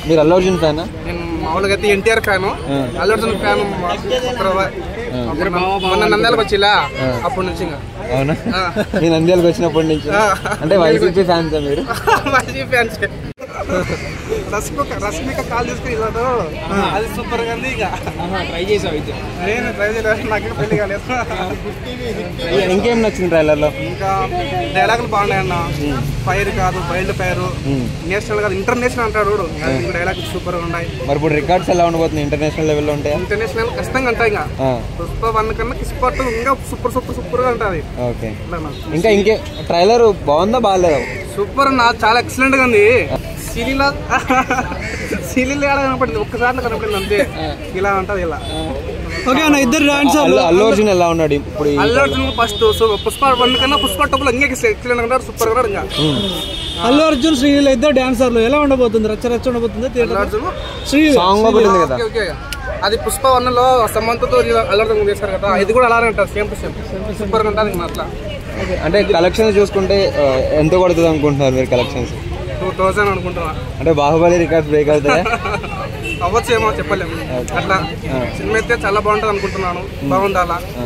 మీరు అల్లు అర్జున్ ఫ్యాన్? నేను మామూలుగా అయితే ఎన్టీఆర్ ఫ్యాను, అల్లు అర్జున్ ఫ్యాన్. మొన్న నంద్యాలకు వచ్చిలా అప్పటి నుంచి. అవునా? మీ నంద్యాలకు వచ్చినప్పటి నుంచి అంటే వైసీపీ ఫ్యాన్స్ మీరు? వైసీపీ ఫ్యాన్స్. రష్మిక కాల్ తీసుకుని అది సూపర్ గా ఉంది. ఇక ట్రై చేసావు అయితే? నేను ట్రై చేయలేదు, నాకు పెళ్లి కాలేదు. ఇంకేం నచ్చింది ట్రైలర్ లో? ఇంకా డైలాగులు బాగున్నాయన్న. ఫైర్ కాదు వైల్డ్ ఫైర్, నేషనల్ కాదు ఇంటర్నేషనల్ అంటాడు. డైలాగ్ సూపర్ గా ఉన్నాయి. మరి ఇప్పుడు రికార్డ్స్ ఎలా ఉండబోతుంది? ఇంటర్నేషనల్ లెవెల్లో ఉంటాయి? ఇంటర్నేషనల్ ఖచ్చితంగా ఉంటాయి. ఇంకా పుష్ప 1 కన్నా పుష్ప 2 ఇంకా సూపర్ సూపర్ సూపర్ గా ఉంటుంది. ఓకే. ఇంకా ఇంకే ట్రైలర్ బాగుందా బాగాలేదా? సూపర్ అన్న, చాలా ఎక్సలెంట్ గా ఉంది. సీలీలో కనపడింది, ఒక్కసారి కనపడింది అంతే. ఇలా ఉంటది ఇలా. ఓకే అన్న, ఇద్దరు అల్లు అర్జున్ ఎలా ఉన్నాడు ఇప్పుడు? అల్లు అర్జున్ ఫస్ట్ పుష్ప 1 కన్నా పుష్ప 2 ఇంకా ఎక్సలెంట్ గా ఉంటారు, సూపర్ గా ఉంటారు. ఇంకా అల్లు అర్జున్ శ్రీలీల ఇద్దరు డాన్సర్లు ఎలా ఉండబోతుంది? రచ్చ రచ్చ ఉండబోతుంది. అల్లు అర్జున్ అది పుష్ప 1 లో సమంతతో అల్లు అర్జున్ చేశారు కదా, ఇది కూడా అలానే ఉంటుంది, సేమ్ టు సేమ్ సూపర్ గా ఉంటుంది. అట్లా అంటే కలెక్షన్స్ చూసుకుంటే ఎంత కొడుతుంది అనుకుంటున్నారు మీరు? కలెక్షన్స్ 2000 అనుకుంటున్నా. అంటే బాహుబలి రికార్డ్స్ బ్రేక్ అవుతాయా? అవ్వచ్చేమో చెప్పలేము. అట్లా సినిమా అయితే చాలా బాగుంటుంది అనుకుంటున్నాను. బాగుండాలా.